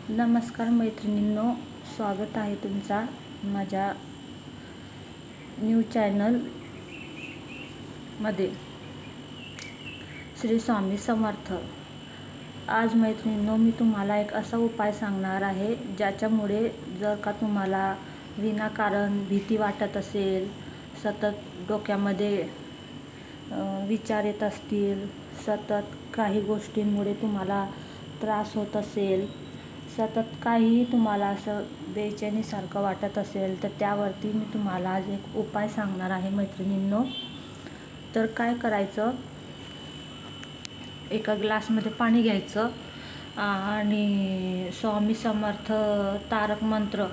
नमस्कार मैत्रिणींनो, स्वागत आहे तुमचा माझ्या न्यू चॅनलमध्ये. श्री स्वामी समर्थ. आज मैत्रिणींनो, मी तुम्हाला एक असा उपाय सांगणार आहे ज्याच्यामुळे जर का तुम्हाला विनाकारण भीती वाटत असेल, सतत डोक्यामध्ये विचार येत असतील, सतत काही गोष्टींमुळे तुम्हाला त्रास होत असेल, सतत काहीही तुम्हाला असं बेचैनीसारखं वाटत असेल, तर त्यावरती मी तुम्हाला आज एक उपाय सांगणार आहे मैत्रिणींनो. तर काय करायचं, एका ग्लासमध्ये पाणी घ्यायचं आणि स्वामी समर्थ तारक मंत्र,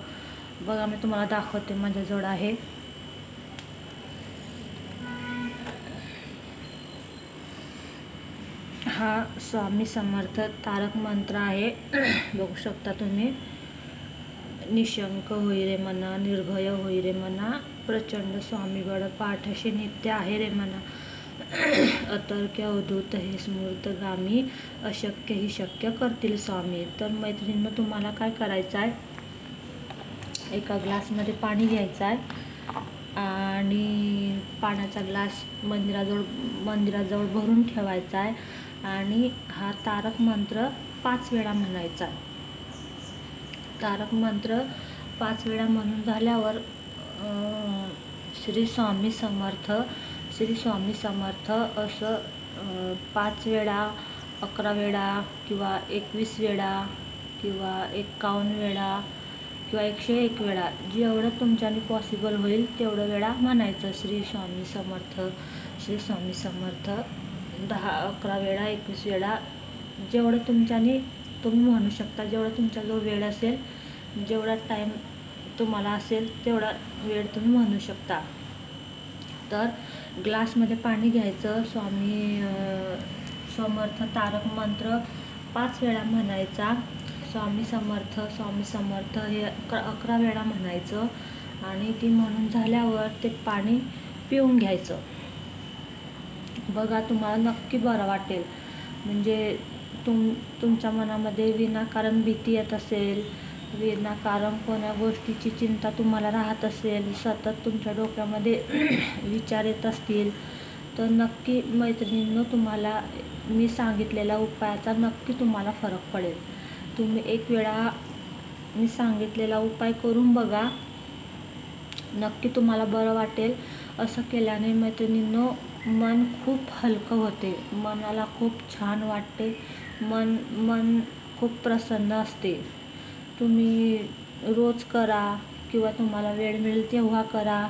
बघा मी तुम्हाला दाखवते, माझ्याजवळ आहे. हा स्वामी समर्थ तारक मंत्र आहे. बघू शकता तुम्ही. निशंक होई रे मना, निर्भय होई रे मना, प्रचंड स्वामीगड पाठशी नित्य आहे रे मना, अतर्क्य अवधूत हे स्मृतगामी, अशक्य ही शक्य करतील स्वामी. तर मैत्रिणींनो, तुम्हाला काय करायचं आहे, एका ग्लासमध्ये पाणी घ्यायचं आहे आणि पाण्याचा ग्लास मंदिराजवळ भरून ठेवायचा आहे आणि हा तारक मंत्र 5 वेळा म्हणायचा. तारक मंत्र 5 वेळा म्हणून झाल्यावर श्री स्वामी समर्थ, श्री स्वामी समर्थ असं 5 वेळा, 11 वेळा किंवा 21 वेळा किंवा 51 वेळा किंवा 101 वेळा, जेवढं तुमच्याने पॉसिबल होईल तेवढं वेळा म्हणायचं. श्री स्वामी समर्थ, श्री स्वामी समर्थ 10, 11 वेळा, 21 वेळा, जेवढं तुमच्याने तुम्ही म्हणू शकता. जेवढा तुमच्याजवळ वेळ असेल, जेवढा टाईम तुम्हाला असेल तेवढा वेळ तुम्ही म्हणू शकता. तर ग्लासमध्ये पाणी घ्यायचं, स्वामी समर्थ तारक मंत्र 5 वेळा म्हणायचा, स्वामी समर्थ, स्वामी समर्थ हे 11 वेळा म्हणायचं आणि ती म्हणून झाल्यावर ते पाणी पिऊन घ्यायचं. बघा, तुम्हाला नक्की बरं वाटेल. म्हणजे तुमच्या मनामध्ये विनाकारण भीती येत असेल, विनाकारण कोणा गोष्टीची चिंता तुम्हाला राहत असेल, सतत तुमच्या डोक्यामध्ये विचार येत असतील, तर नक्की मैत्रिणींनो, तुम्हाला मी सांगितलेल्या उपायाचा नक्की तुम्हाला फरक पडेल. तुम्ही एक वेळा मी सांगितलेला उपाय करून बघा, नक्की तुम्हाला बरं वाटेल. असं केल्याने मैत्रिणींनो, मन खूप हलकं होते, मनाला खूप छान वाटते, मन खूप प्रसन्न असते. तुम्ही रोज करा किंवा तुम्हाला वेळ मिळेल तेव्हा करा.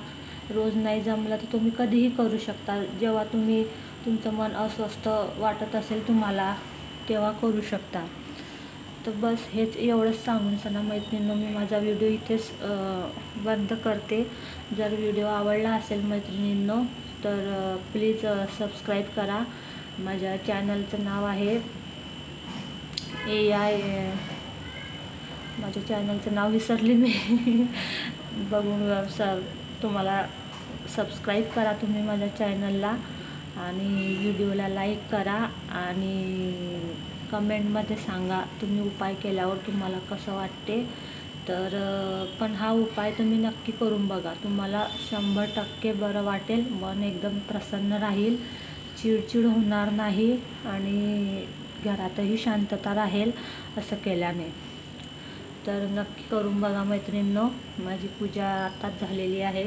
रोज नाही जमलं तर तुम्ही कधीही करू शकता. जेव्हा तुमचं मन अस्वस्थ वाटत असेल तुम्हाला, तेव्हा करू शकता. तर बस हेच एवढंच सांगून सना मैत्रिणींनो, मी माझा व्हिडिओ इथेच बंद करते. जर व्हिडिओ आवडला असेल मैत्रिणींनो, तर प्लीज सबस्क्राईब करा. माझ्या चॅनलचं नाव आहे माझ्या चॅनलचं नाव विसरली मी. बघून तुम्हाला सबस्क्राईब करा तुम्ही माझ्या चॅनलला आणि व्हिडिओला लाईक करा आणि कमेंटमध्ये सांगा तुम्ही उपाय केल्यावर तुम्हाला कसं वाटते. तर पण हा उपाय तुम्ही नक्की करून बघा, तुम्हाला 100% बरं वाटेल. मन एकदम प्रसन्न राहील, चिडचिड होणार नाही आणि घरातही शांतता राहील असं केल्याने. तर नक्की करून बघा मैत्रिणींनो. माझी पूजा आताच झालेली आहे,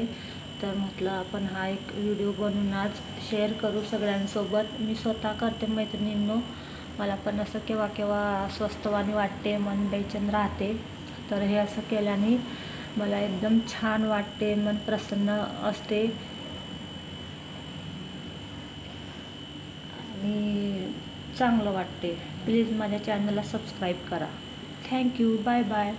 तर म्हटलं आपण हा एक व्हिडिओ बनवून आज शेअर करू सगळ्यांसोबत. मी स्वतः करते मैत्रिणींनो, मला पण असं केव्हा केव्हा स्वस्थवाणी वाटते, मन बेचैन राहते. तर हे असं केल्याने मला एकदम छान वाटते, मन प्रसन्न असते आणि चांगलं वाटते. प्लीज माझ्या चॅनलला सबस्क्राईब करा. थँक्यू. Bye bye.